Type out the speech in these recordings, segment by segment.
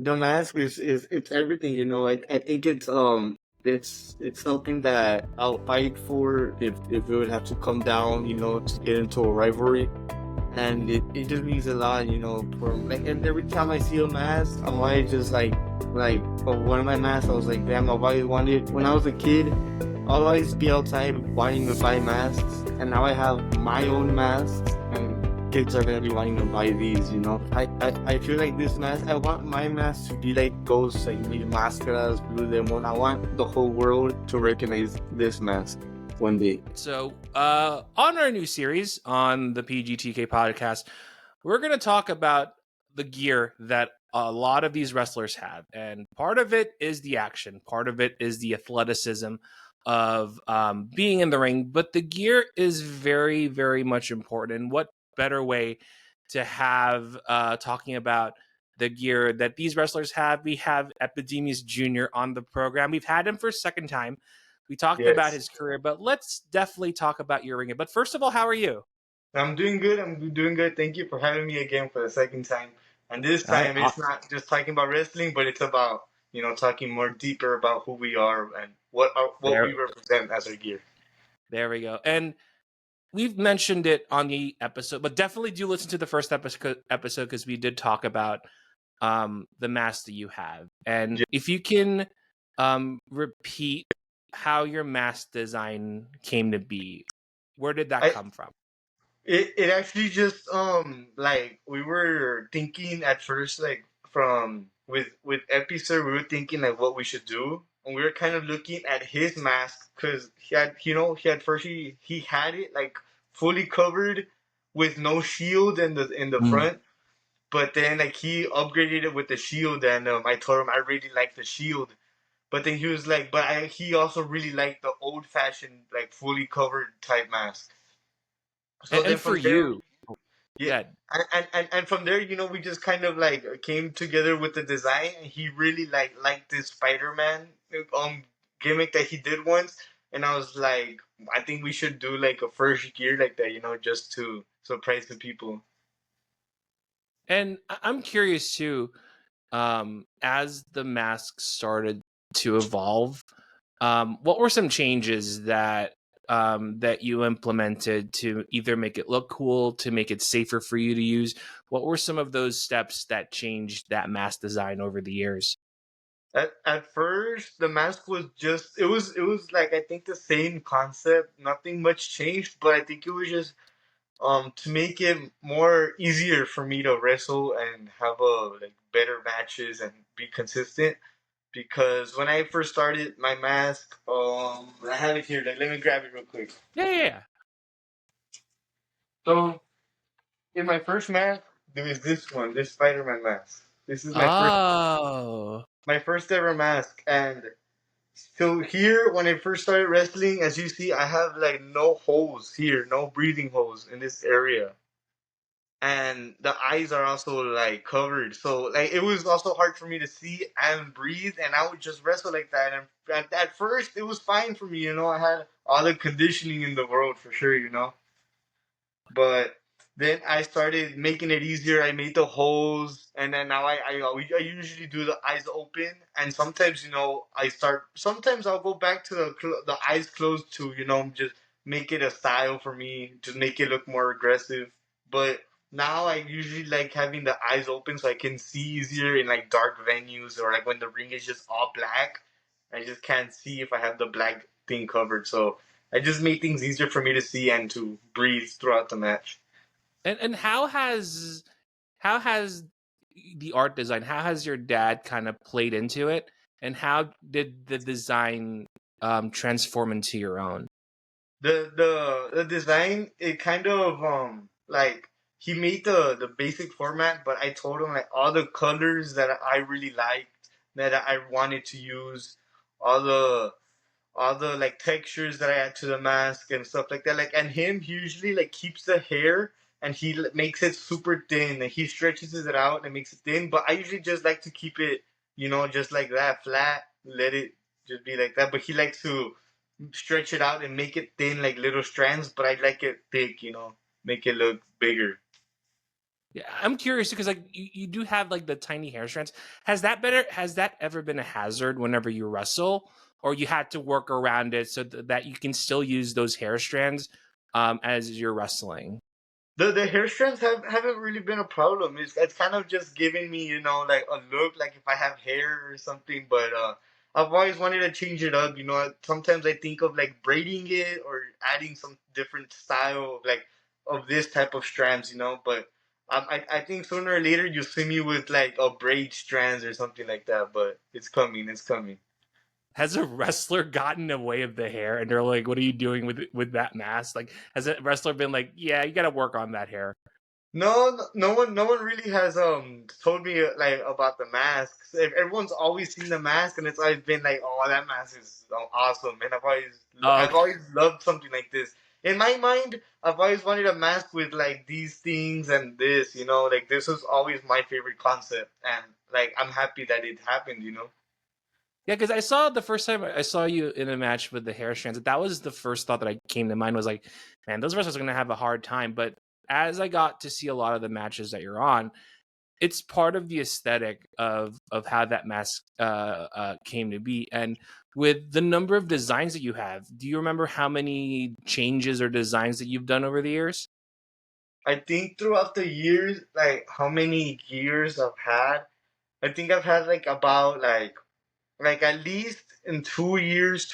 The mask is it's everything, you know. I think it's something that I'll fight for if it would have to come down, you know, to get into a rivalry. And it just means a lot, you know, for like, and every time I see a mask, I'm always just like for one of my masks, I was like, damn, I've always wanted when I was a kid, I'll always be outside wanting to buy masks, and now I have my own masks, and kids are gonna be wanting to buy these, you know. I feel like this mask, I want my mask to be like ghosts, like maybe máscaras, blue demon. I want the whole world to recognize this mask one day. So, on our new series on the PGTK podcast, we're going to talk about the gear that a lot of these wrestlers have. And part of it is the action, part of it is the athleticism of being in the ring. But the gear is very, very much important. And what better way to have talking about the gear that these wrestlers have? We have Epydemius Jr. on the program. We've had him for a second time. We talked about Yes. his career, but let's definitely talk about your ring. But first of all, how are you? I'm doing good. I'm doing good. Thank you for having me again for the second time. And this All right. time it's not just talking about wrestling, but it's about, you know, talking more deeper about who we are and what we There, represent as our gear. there we go. And we've mentioned it on the episode, but definitely do listen to the first episode because we did talk about the mask that you have. And Yeah. if you can repeat how your mask design came to be, where did that I come from? it actually just like we were thinking at first like from with Epi sir, we were thinking like what we should do, and we were kind of looking at his mask because he had, you know, he had first he had it like fully covered with no shield in the Mm. front. But then like he upgraded it with the shield, and I told him I really like the shield. But then he was like, he also really liked the old fashioned like fully covered type mask. So then And for from there, you, yeah, yeah. and from there, you know, we just kind of like came together with the design, and he really liked this Spider Man gimmick that he did once, and I was like, I think we should do like a first gear like that, you know, just to surprise the people. And I'm curious too, as the masks started to evolve, what were some changes that you implemented to either make it look cool, to make it safer for you to use? What were some of those steps that changed that mask design over the years? At first, the mask was just it was like I think the same concept, nothing much changed, but I think it was just to make it more easier for me to wrestle and have like better matches and be consistent. Because when I first started my mask, I have it here. Like, let me grab it real quick. Yeah, yeah, yeah. So in my first mask, there was this one, this Spider-Man mask. This is Oh, my first ever mask, and so here, when I first started wrestling, as you see, I have like no holes here, no breathing holes in this area, and the eyes are also like covered. So like it was also hard for me to see and breathe, and I would just wrestle like that. And at first, it was fine for me, you know. I had all the conditioning in the world for sure, you know. But then I started making it easier. I made the holes, and then now I usually do the eyes open, and sometimes, you know, I start. Sometimes I'll go back to the eyes closed to, you know, just make it a style for me, just make it look more aggressive. But now I usually like having the eyes open so I can see easier in like dark venues, or like when the ring is just all black. I just can't see if I have the black thing covered. So I just made things easier for me to see and to breathe throughout the match. and how has the art design? How has your dad kind of played into it, and how did the design transform into your own? The design, it kind of like he made the basic format, but I told him like all the colors that I really liked, that I wanted to use, all the all the like textures that I add to the mask and stuff like that. Like, and him, he usually like keeps the hair and he makes it super thin and he stretches it out and makes it thin. But I usually just like to keep it, you know, just like that, flat, let it just be like that. But he likes to stretch it out and make it thin, like little strands. But I like it thick, you know, make it look bigger. Yeah, I'm curious because like you do have like the tiny hair strands. Has that ever been a hazard whenever you wrestle, or you had to work around it so that you can still use those hair strands as you're wrestling? The hair strands haven't really been a problem. It's kind of just giving me, like a look, like if I have hair or something. But I've always wanted to change it up. Sometimes I think of like braiding it or adding some different style of like of this type of strands. But I think sooner or later you'll see me with like a braid strands or something like that. But it's coming. It's coming. Has a wrestler gotten away with the hair and they're like, "What are you doing with that mask?" Like, has a wrestler been like, "Yeah, you got to work on that hair"? No one really has told me like about the masks. Everyone's always seen the mask, and it's always been like, oh, that mask is awesome, and Oh, I've okay. always loved something like this. In my mind, I've always wanted a mask with like these things and this, like this was always my favorite concept, and like I'm happy that it happened. Yeah, because I saw the first time I saw you in a match with the hair strands. That was the first thought that I came to mind was like, man, those wrestlers are going to have a hard time. But as I got to see a lot of the matches that you're on, it's part of the aesthetic of how that mask came to be. And with the number of designs that you have, do you remember how many changes or designs that you've done over the years? I think throughout the years, like how many gears I've had, I think I've had like about like at least in 2 years,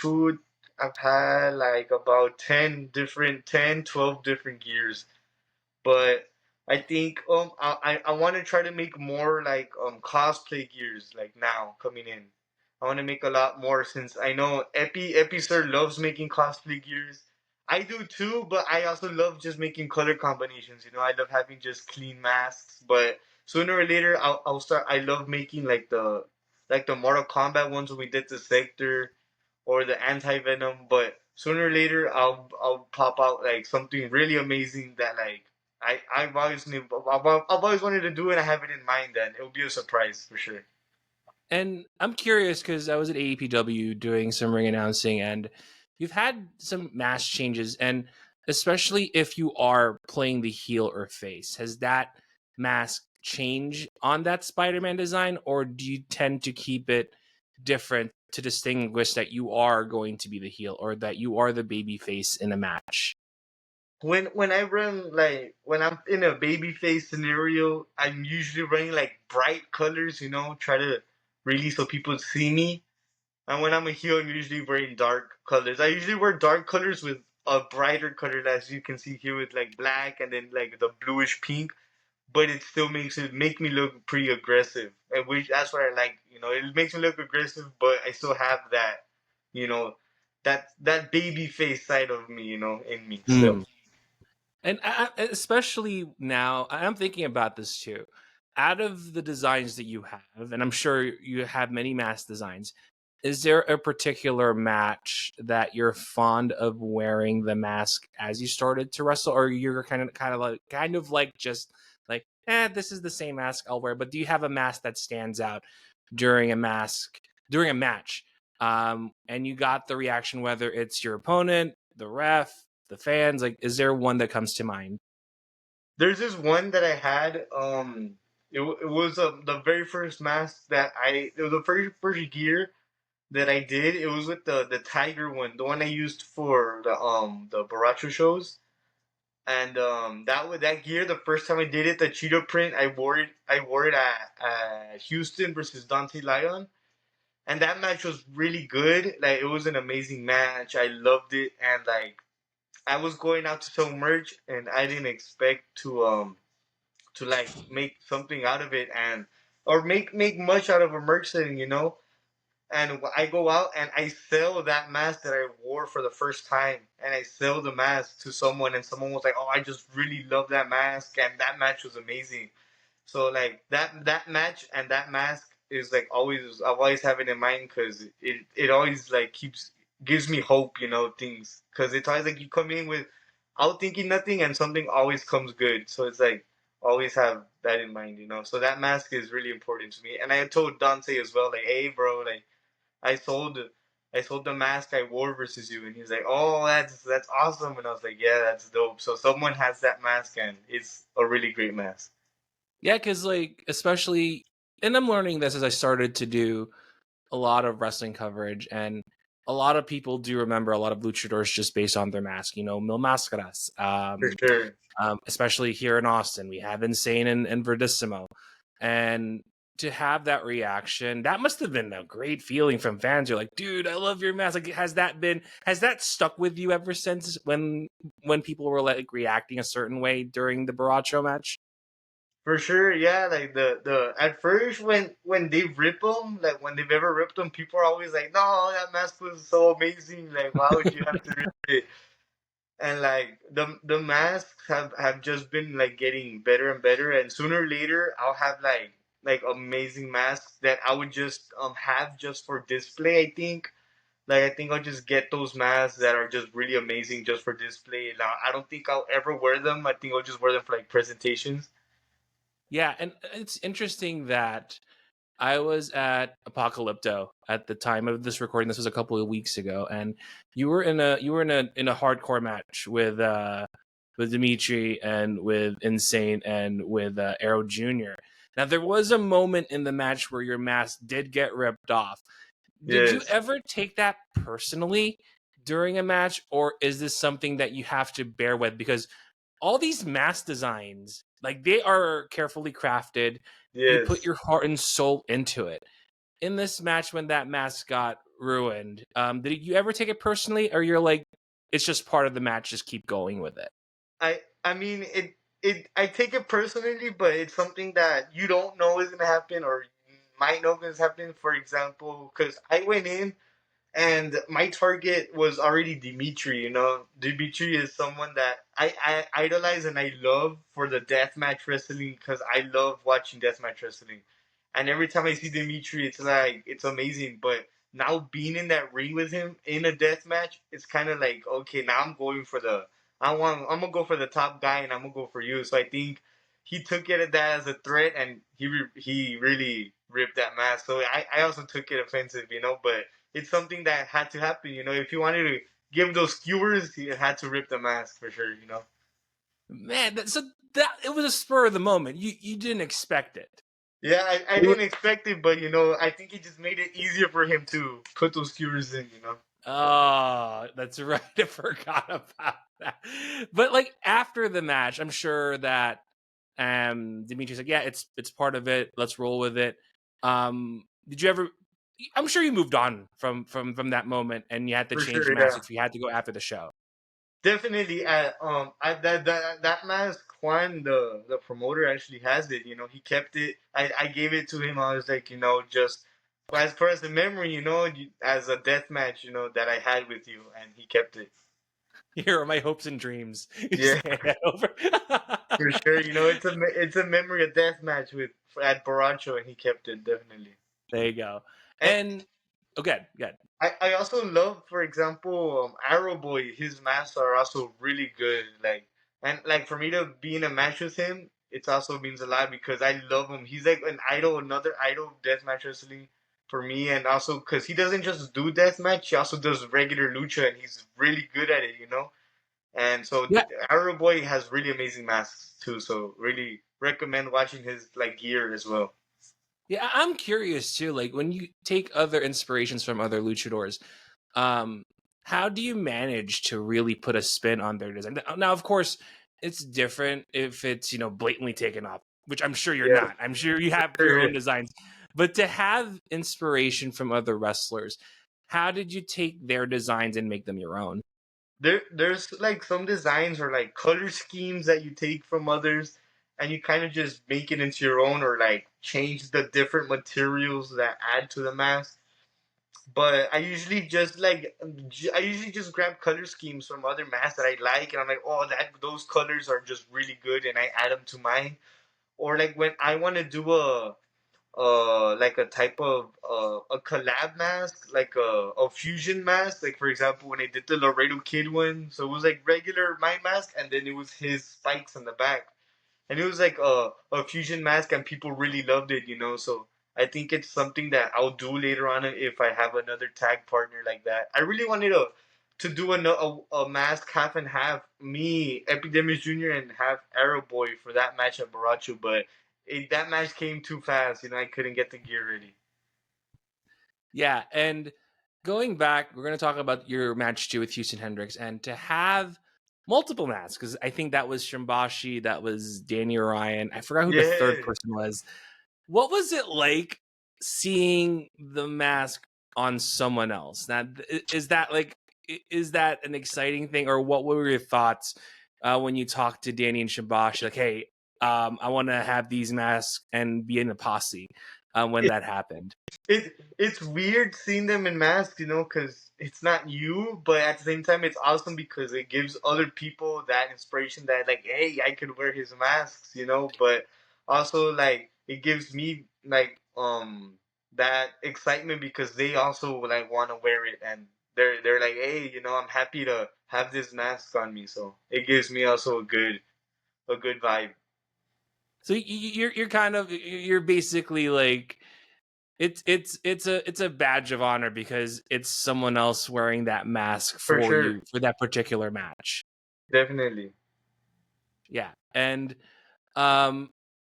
I've had like about 12 different gears. But I think I want to try to make more like cosplay gears like now coming in. I want to make a lot more since I know Epi Sir loves making cosplay gears. I do too, but I also love just making color combinations. I love having just clean masks. But sooner or later, I'll start. I love making like the Mortal Kombat ones when we did the Sector or the anti venom. But sooner or later, I'll pop out like something really amazing that like I've always wanted to do it. I have it in mind, and it will be a surprise for sure. And I'm curious because I was at AEPW doing some ring announcing, and you've had some mask changes, and especially if you are playing the heel or face, has that mask change on that Spider-Man design, or do you tend to keep it different to distinguish that you are going to be the heel or that you are the baby face in a match? When I run like when I'm in a baby face scenario, I'm usually running like bright colors. Try to really so people see me. And when I'm a heel, I'm usually wearing dark colors. I usually wear dark colors with a brighter color, as you can see here, with like black and then like the bluish pink. But it still makes it make me look pretty aggressive, and which that's what I like. It makes me look aggressive, but I still have that, you know, that baby face side of me, in me still. Mm. And especially now, I'm thinking about this too. Out of the designs that you have, and I'm sure you have many mask designs, is there a particular match that you're fond of wearing the mask as you started to wrestle, or you're kind of like just like, this is the same mask I'll wear? But do you have a mask that stands out during a match? And you got the reaction, whether it's your opponent, the ref, the fans. Like, is there one that comes to mind? There's this one that I had. It was the very first mask that it was the very first gear that I did. It was with the tiger one, the one I used for the Baracho shows. And that gear, the first time I did it, the Cheeto print, I wore it at Houston versus Dante Lyon, and that match was really good. Like it was an amazing match. I loved it, and like I was going out to sell merch, and I didn't expect to like make something out of it, and or make much out of a merch setting. And I go out and I sell that mask that I wore for the first time, and I sell the mask to someone, and someone was like, "Oh, I just really love that mask, and that match was amazing." So like that match and that mask is like always I've always have it in mind because it always like gives me hope, things because it's always like you come in with out thinking nothing and something always comes good. So it's like always have that in mind. So that mask is really important to me, and I told Dante as well, like, "Hey, bro, like." I sold I sold the mask I wore versus you, and he's like, "Oh, that's awesome," and I was like, "Yeah, that's dope." So someone has that mask, and it's a really great mask. Yeah, because like especially, and I'm learning this as I started to do a lot of wrestling coverage, and a lot of people do remember a lot of luchadors just based on their mask. You know, Mil Mascaras. For sure. Especially here in Austin. We have Insane and Verdissimo. And to have that reaction, that must have been a great feeling from fans. You're like, dude, I love your mask. Like, has that stuck with you ever since when people were like reacting a certain way during the Baracho match? For sure, yeah. Like the at first when they rip them, like when they've ever ripped them, people are always like, "No, that mask was so amazing. Like, why would you have to rip it?" And like the masks have just been like getting better and better. And sooner or later, I'll have like amazing masks that I would just have just for display. I think. Like I think I'll just get those masks that are just really amazing just for display. Now I don't think I'll ever wear them. I think I'll just wear them for like presentations. Yeah, and it's interesting that I was at Apocalypto at the time of this recording. This was a couple of weeks ago, and you were in a hardcore match with Dimitri and with Insane and with Arrow Jr. Now there was a moment in the match where your mask did get ripped off. Did you Yes. ever take that personally during a match, or is this something that you have to bear with? Because all these mask designs, like they are carefully crafted. You put Yes. your heart and soul into it. In this match, when that mask got ruined, did you ever take it personally, or you're like, it's just part of the match, just keep going with it? I mean it I take it personally, but it's something that you don't know is gonna happen or you might know is happening. For example, because I went in and my target was already Dimitri. You know, Dimitri is someone that I idolize and I love for the deathmatch wrestling because I love watching deathmatch wrestling. And every time I see Dimitri, it's like it's amazing. But now being in that ring with him in a deathmatch, it's kind of like okay, now I'm going for the I'm gonna go for the top guy and I'm gonna go for you. So I think he took it that as a threat and he really ripped that mask. So I also took it offensive, you know, but it's something that had to happen. You know, if you wanted to give those skewers, you had to rip the mask for sure. You know. Man, that it was a spur of the moment. You didn't expect it. Yeah, I It was, didn't expect it, but you know, I think it just made it easier for him to put those skewers in. You know. oh, that's right. I forgot about that. But like after the match, I'm sure that Dimitri's like, yeah, it's part of it. Let's roll with it. Did you ever? I'm sure you moved on from that moment, and you had to For change sure, yeah. masks if you had to go after the show. Definitely. That mask, Juan, the promoter, actually has it. You know, he kept it. I gave it to him. I was like, you know, just as far as the memory, you know, as a death match, you know, that I had with you, and he kept it. Here are my hopes and dreams. You just Yeah, hand that over. for sure. You know, it's a memory, a death match with at Barancho, and he kept it definitely. There you go. And And okay, good. I also love, for example, Arrow Boy. His masks are also really good. Like and like for me to be in a match with him, it also means a lot because I love him. He's like an idol, another idol of deathmatch wrestling for me, and also because he doesn't just do deathmatch, he also does regular lucha, and he's really good at it. You know. And so Yeah, Arrow Boy has really amazing masks too. So really recommend watching his like gear as well. yeah. I'm curious too. Like when you take other inspirations from other luchadors, um, how do you manage to really put a spin on their design? Now, of course, it's different if it's blatantly taken off, which I'm sure you're Yeah, not. I'm sure you have your sure. own designs, but to have inspiration from other wrestlers, how did you take their designs and make them your own? There's like some designs or like color schemes that you take from others and you kind of just make it into your own or like change the different materials that add to the mask. But I usually just grab color schemes from other masks that I like and I'm like, oh, that those colors are just really good and I add them to mine. Or like when I want to do like a type of a collab mask, like a fusion mask. Like for example, when I did the Laredo Kid one, so it was like regular my mask, and then it was his spikes on the back, and it was like a fusion mask, and people really loved it, you know. So I think it's something that I'll do later on if I have another tag partner like that. I really wanted to do a mask half and half, me, Epydemius Jr. and half Arrow Boy for that match at Baracho, but that match came too fast. I couldn't get the gear ready. Yeah, and going back, we're going to talk about your match 2 with Houston Hendricks, and to have multiple masks, because I think that was Shimbashi, that was Danny Orion. I forgot who the third Yeah, person was. What was it like seeing the mask on someone else? Now, is that an exciting thing, or what were your thoughts when you talked to Danny and Shimbashi? Like, hey, I want to have these masks and be in the posse when that happened. it's weird seeing them in masks, because it's not you, but at the same time, it's awesome because it gives other people that inspiration that like, hey, I could wear his masks. But also like it gives me like that excitement because they also like want to wear it and they're like, hey, I'm happy to have this mask on me, so it gives me also a good vibe. So you're kind of you're basically like it's a badge of honor because it's someone else wearing that mask For for sure, you for that particular match. definitely. Yeah, um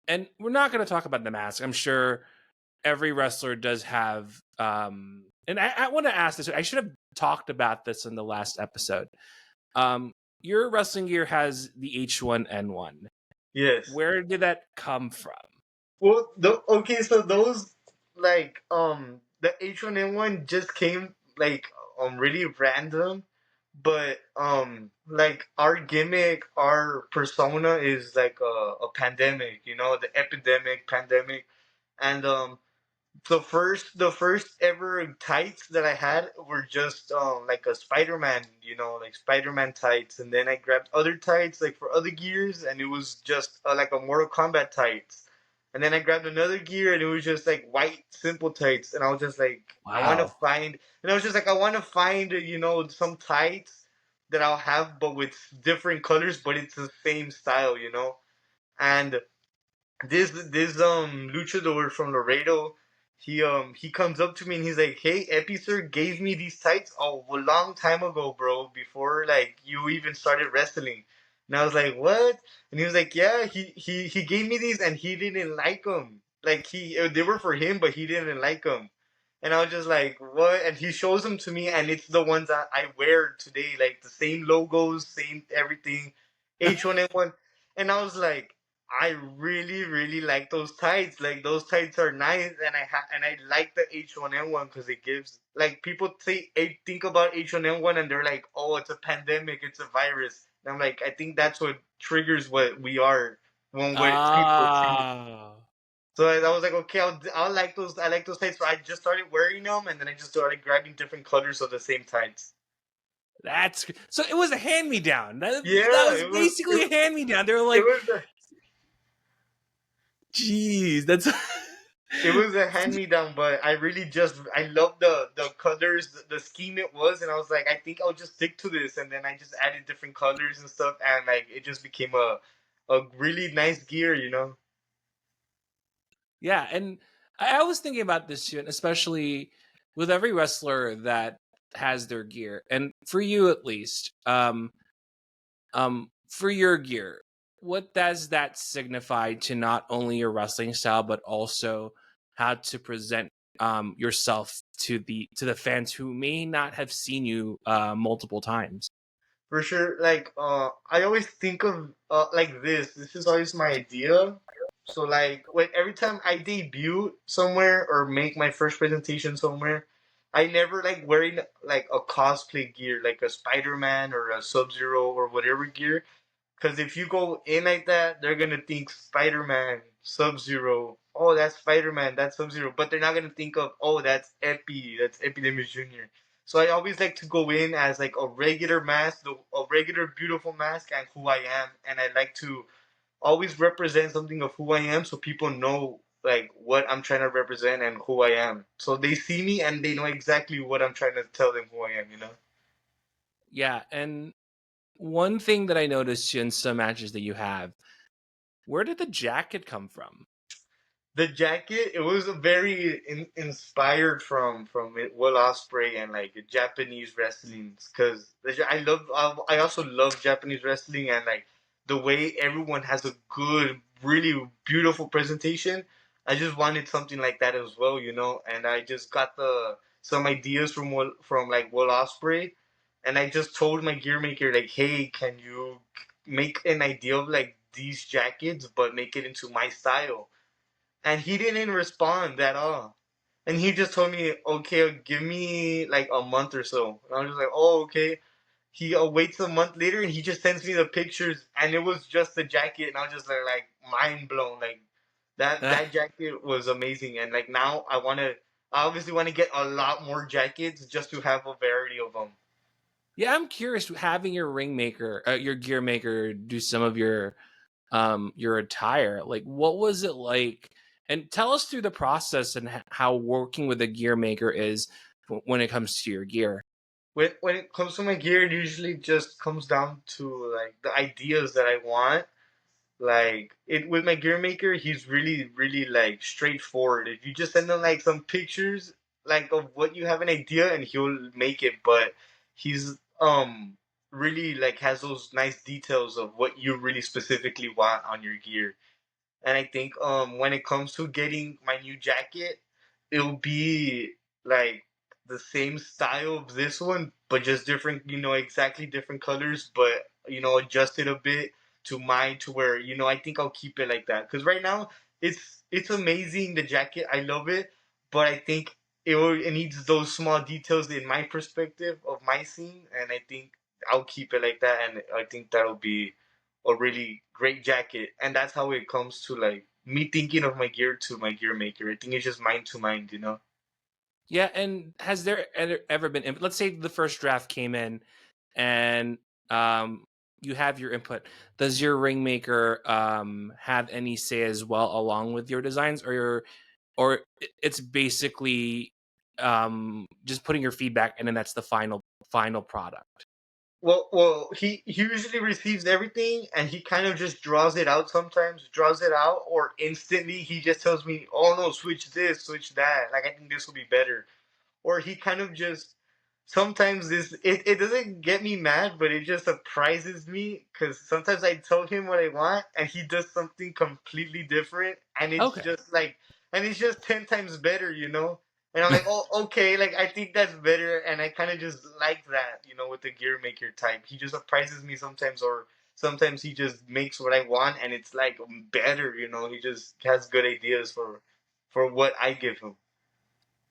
and we're not going to talk about the mask. I'm sure every wrestler does have and I want to ask this. I should have talked about this in the last episode. Um your wrestling gear has the H1N1. Yes. Where did that come from? Well, okay, so those like the H1N1 just came like really random, but like our gimmick, our persona is like a pandemic, the epidemic pandemic, and the first ever tights that I had were just like a Spider-Man, like Spider-Man tights, and then I grabbed other tights like for other gears, and it was just like a Mortal Kombat tights, and then I grabbed another gear, and it was just like white simple tights, and I was just like, Wow. I was just like, I want to find some tights that I'll have, but with different colors, but it's the same style. And this luchador from Laredo, he comes up to me and he's like, "Hey, Epi sir gave me these tights a long time ago, bro, before like you even started wrestling." And I was like, "What?" And he was like, "Yeah, he gave me these and he didn't like them. Like they were for him, but he didn't like them." And I was just like, "What?" And he shows them to me, and it's the ones that I wear today, like the same logos, same everything, H1N1. And I was like, I really, really like those tights. Like those tights are nice, and I like the H1N1 because it gives like people think about H1N1 and they're like, oh, it's a pandemic, it's a virus. And I'm like, I think that's what triggers what we are when people see it. Ah. So I was like, okay, I'll like those. I like those tights. So I just started wearing them, and then I just started grabbing different colors of the same tights. That's so it was a hand me down. That Yeah, was basically a hand me down. They were it like, was "Geez, that's." It was a hand me down, but I love the colors, the scheme it was, and I was like, I think I'll just stick to this, and then I just added different colors and stuff, and like it just became a really nice gear. Yeah, and I was thinking about this too, and especially with every wrestler that has their gear, and for you at least, for your gear, what does that signify to not only your wrestling style but also how to present yourself to the fans who may not have seen you multiple times? For sure. Like I always think of like this. This is always my idea. So like when every time I debut somewhere or make my first presentation somewhere, I never like wearing like a cosplay gear, like a Spider-Man or a Sub-Zero or whatever gear. Because if you go in like that, they're gonna think Spider Man, Sub Zero. Oh, that's Spider Man, that's Sub Zero. But they're not gonna think of, oh, that's that's Epydemius Jr. So I always like to go in as like a regular mask, a regular beautiful mask, and who I am, and I like to always represent something of who I am, so people know like what I'm trying to represent and who I am. So they see me and they know exactly what I'm trying to tell them who I am. Yeah, and one thing that I noticed in some matches that you have, where did the jacket come from? The jacket, it was a very inspired from Will Ospreay and like Japanese wrestling, because I also love Japanese wrestling, and like the way everyone has a good really beautiful presentation. I just wanted something like that as well, and I just got the some ideas from like Will Osprey, and I just told my gear maker like, hey, can you make an idea of like these jackets, but make it into my style? And he didn't respond at all. And he just told me, okay, give me like a month or so. And I was just like, oh, okay. He waits a month later and he just sends me the pictures, and it was just the jacket, and I was just like mind blown. Like that jacket was amazing, and like now I obviously want to get a lot more jackets just to have a variety of them. Yeah, I'm curious having your ring maker, your gear maker, do some of your attire. Like, what was it like? And tell us through the process and how working with a gear maker is when it comes to your gear. When it comes to my gear, it usually just comes down to like the ideas that I want. Like it with my gear maker, he's really like straightforward. If you just send him like some pictures like of what you have an idea, and he'll make it. But he's really like has those nice details of what you really specifically want on your gear. And I think when it comes to getting my new jacket, it'll be like the same style of this one, but just different, exactly different colors, but adjusted a bit to mine to where, I think I'll keep it like that. Cause right now it's amazing, the jacket. I love it, but I think it needs those small details in my perspective of my scene, and I think I'll keep it like that, and I think that'll be a really great jacket. And that's how it comes to like me thinking of my gear to my gear maker. I think it's just mind to mind. Yeah, and has there ever been? Let's say the first draft came in, and you have your input. Does your ring maker have any say as well along with your designs, or it's basically just putting your feedback, and then that's the final product? Well, he usually receives everything, and he kind of just draws it out sometimes, draws it out, or instantly he just tells me, "Oh no, switch this, switch that. Like I think this will be better." Or he kind of just sometimes it doesn't get me mad, but it just surprises me because sometimes I tell him what I want and he does something completely different, and Okay. it's just 10 times better. And I'm like, oh, okay, like I think that's better, and I kind of just like that, with the gear maker type. He just surprises me sometimes, or sometimes he just makes what I want, and it's like better. He just has good ideas for what I give him.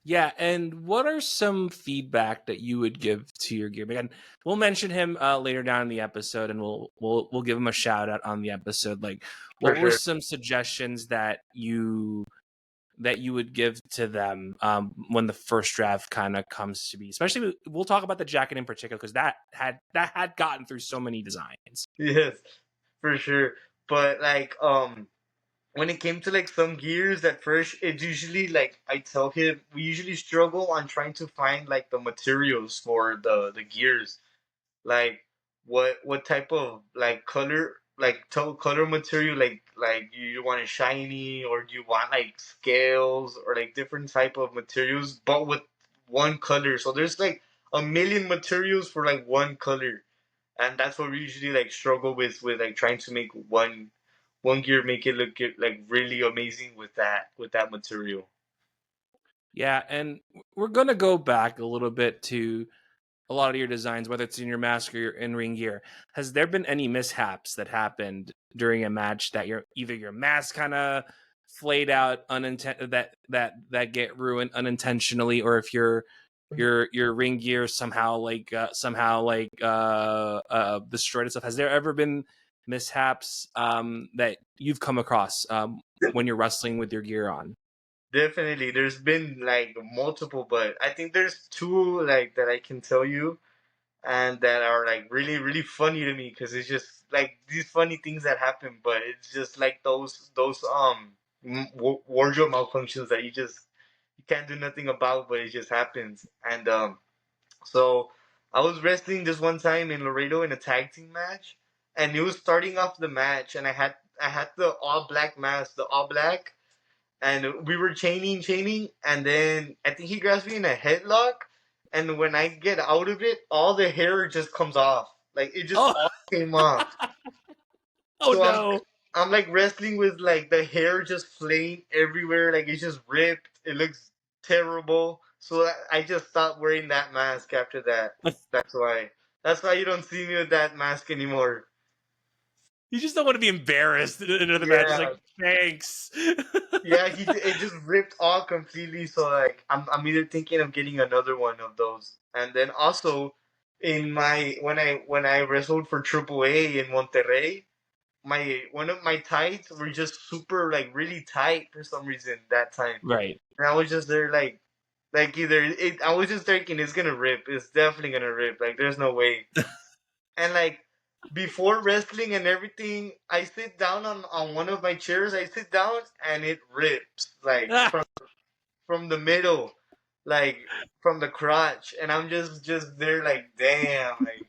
Yeah, and what are some feedback that you would give to your gear? Again, we'll mention him later down in the episode, and we'll give him a shout out on the episode. Like, For what were sure. some suggestions that you would give to them when the first draft kind of comes to be? Especially, we'll talk about the jacket in particular because that had gotten through so many designs. Yes, for sure. But like when it came to like some gears at first, it's usually like I tell him we usually struggle on trying to find like the materials for the gears. Like what type of like color, like color material, like you want it shiny, or do you want like scales, or like different type of materials but with one color. So there's like a million materials for like one color, and that's what we usually like struggle with like trying to make one gear, make it look like really amazing with that material. Yeah, and we're gonna go back a little bit to a lot of your designs, whether it's in your mask or your in-ring gear. Has there been any mishaps that happened during a match that your mask kind of flayed out that get ruined unintentionally, or if your ring gear somehow destroyed itself? Has there ever been mishaps that you've come across when you're wrestling with your gear on? Definitely, there's been like multiple, but I think there's two like that I can tell you, and that are like really funny to me, because it's just like these funny things that happen, but it's just like those wardrobe malfunctions that you can't do nothing about, but it just happens. And so I was wrestling this one time in Laredo in a tag team match, and it was starting off the match, and I had the all black mask, the all black, and we were chaining, and then I think he grabs me in a headlock, and when I get out of it, all the hair just comes off, like it just Oh, all came off. oh So I'm no! I'm like wrestling with like the hair just flaying everywhere, like it's just ripped. It looks terrible. So I just stopped wearing that mask after that. That's why. That's why you don't see me with that mask anymore. You just don't want to be embarrassed in another match. It's Yeah, like, thanks. yeah. It just ripped all completely. So like I'm either thinking of getting another one of those, and then also in my when I wrestled for AAA in Monterrey, my one of my tights were just super like really tight for some reason that time, Right. and I was just there like either it. I was just thinking it's gonna rip. It's definitely gonna rip. Like there's no way. And like before wrestling and everything, I sit down on one of my chairs. I sit down and it rips like from the middle, like from the crotch, and I'm just there like damn like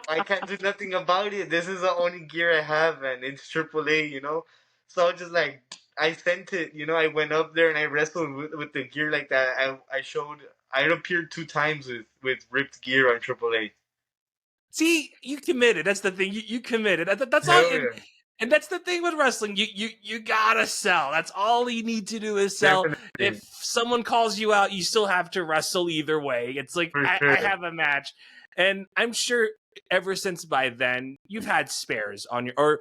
I can't do nothing about it. This is the only gear I have, and it's AAA, you know. So I was just like, I sent it, you know. I went up there and I wrestled with the gear like that. I showed. I appeared 2 times with ripped gear on AAA. See, you committed. That's the thing. You committed. That's all. Hell yeah, And that's the thing with wrestling. You gotta sell. That's all you need to do is sell. If definitely someone calls you out, you still have to wrestle either way. It's like for I sure. have a match, and I'm sure ever since by then you've had spares on your or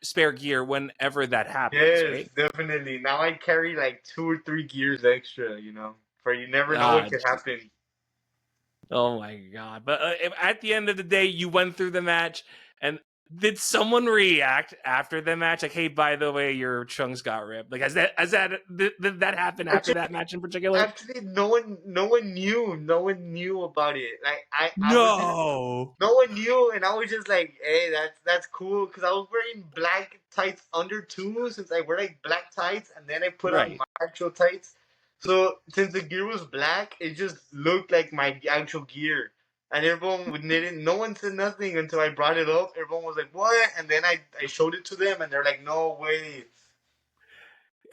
spare gear whenever that happens, Yes, right? definitely. Now I carry like 2 or 3 gears extra, you know, for you never know what Ah, could happen. oh my god! But at the end of the day, you went through the match, and did someone react after the match? Like, hey, by the way, your chunks got ripped. Like, did that happen after that match in particular? Actually, no one knew about it. Like I was in No. no one knew, and I was just like, "Hey, that's cool," because I was wearing black tights under too, since I wear like black tights, and then I put on Right. my actual tights. So since the gear was black, it just looked like my actual gear, and everyone didn't. No one said nothing until I brought it up. Everyone was like, "What?" And then I showed it to them, and they're like, "No way."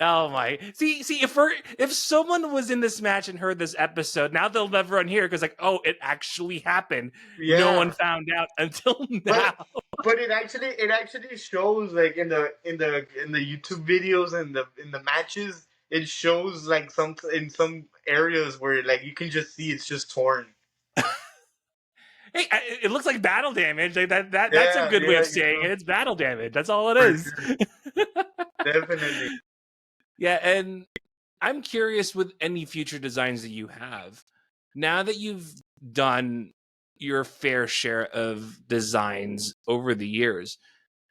Oh my! See, if someone was in this match and heard this episode, now they'll never unhear because like, oh, it actually happened. No one Yeah. found out until But now. but it actually shows like in the YouTube videos and the matches it shows like some in some areas where like you can just see it's just torn. Hey, it looks like battle damage. Like that's a Yeah, good way yeah, of saying it. It's battle damage. That's all it for is. sure, definitely. Yeah, and I'm curious with any future designs that you have. Now that you've done your fair share of designs over the years,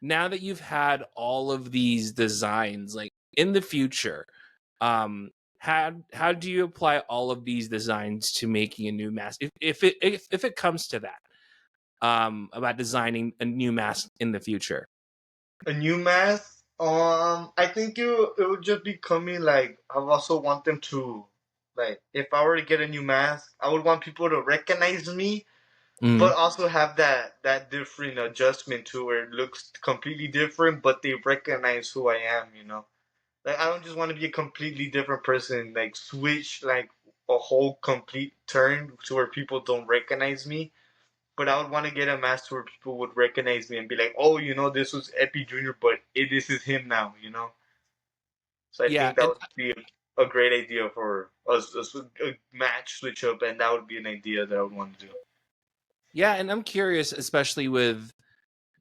now that you've had all of these designs, like in the future, um, how do you apply all of these designs to making a new mask? If it comes to that, about designing a new mask in the future. A new mask. I think it would just be coming like I also want them to like if I were to get a new mask, I would want people to recognize me but Mhm. also have that different adjustment to where it looks completely different, but they recognize who I am. You know, like I don't just want to be a completely different person. Like switch like a whole complete turn to where people don't recognize me. But I would want to get a mask where people would recognize me and be like, "Oh, this was Epi Jr., but this is him now." You know. So I Yeah, think that and would be a great idea for us, a match switch up, and that would be an idea that I would want to do. yeah, and I'm curious, especially with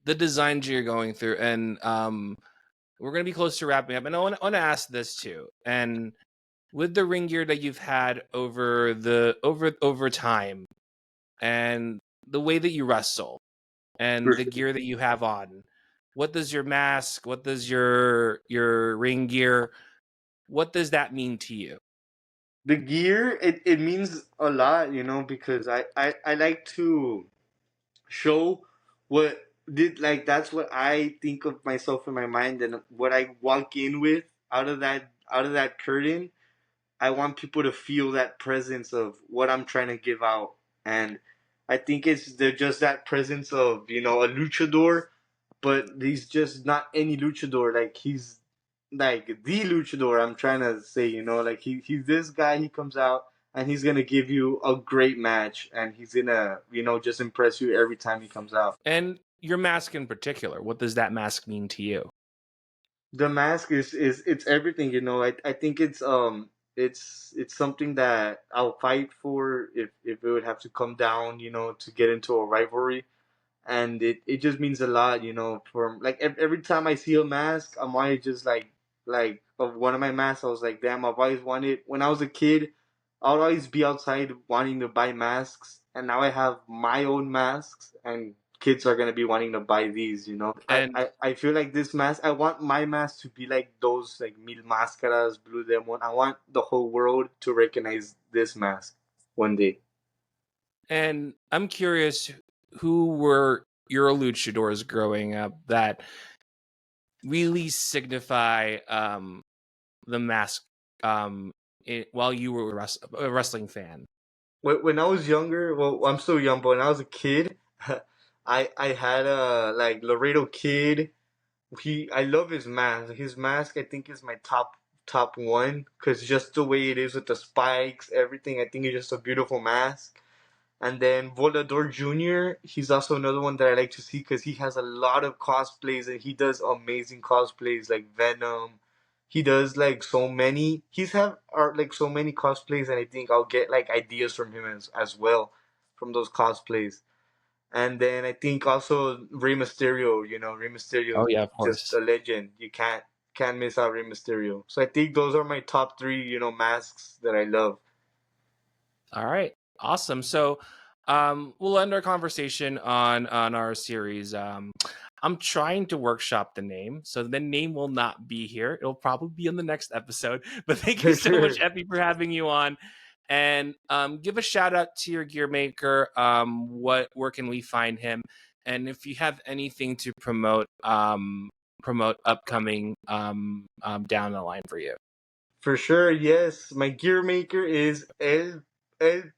the designs you're going through, and we're gonna be close to wrapping up. And I want to ask this too, and with the ring gear that you've had over time, and the way that you wrestle, and For the sure. gear that you have on, what does your mask? What does your ring gear? What does that mean to you? The gear, it means a lot, because I like to show what did like that's what I think of myself in my mind and what I walk in with out of that curtain. I want people to feel that presence of what I'm trying to give out. And I think it's just that presence of, a luchador, but he's just not any luchador. Like he's like the luchador. I'm trying to say, like he's this guy. He comes out and he's gonna give you a great match, and he's gonna, just impress you every time he comes out. And your mask in particular, what does that mask mean to you? The mask is it's everything, you know. I think it's something that I'll fight for if it would have to come down, you know, to get into a rivalry. And it just means a lot, you know. For like every time I see a mask, I'm always just like of one of my masks. I was like, damn, I've always wanted. When I was a kid, I would always be outside wanting to buy masks, and now I have my own masks, and kids are gonna be wanting to buy these. You know, And I feel like this mask. I want my mask to be like those like Mil Máscaras, Blue Demon. I want the whole world to recognize this mask one day. and I'm curious, who were your luchadors growing up that really signify the mask while you were a wrestling fan? When I was younger, well, I'm still young, but when I was a kid, I had a like Laredo Kid. I love his mask. His mask I think is my top one because just the way it is with the spikes, everything. I think it's just a beautiful mask. And then Volador Jr., he's also another one that I like to see because he has a lot of cosplays and he does amazing cosplays like Venom. He does like so many. He's have art like so many cosplays, and I think I'll get like ideas from him as well from those cosplays. And then I think also Rey Mysterio. You know, Rey Oh Mysterio, yeah, of just course. a legend. You can't miss out Rey Mysterio. So I think those are my top three. You know, masks that I love. All right, awesome. So, we'll end our conversation on our series. I'm trying to workshop the name, so the name will not be here. It'll probably be in the next episode. But thank you For so much, sure. Epi, for having you on. And give a shout out to your gear maker. Where can we find him? And if you have anything to promote upcoming down the line for you. For sure, yes. My gear maker is El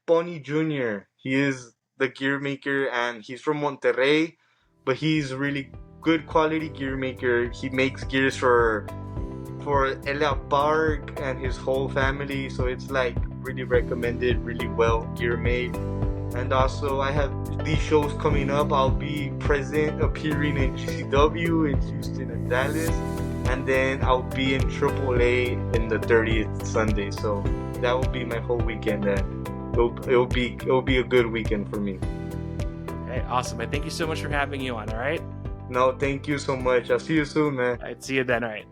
Pony Jr. He is the gear maker and he's from Monterrey, but he's really good quality gear maker. He makes gears for Elia Park and his whole family, so it's like really recommended, really well gear made. And also, I have these shows coming up. I'll be present appearing in GCW in Houston and Dallas, and then I'll be in AAA in the 30th Sunday. So that will be my whole weekend. And it'll be a good weekend for me. Okay, awesome. And thank you so much for having you on. All right. No, thank you so much. I'll see you soon, man. All right. See you then. All right.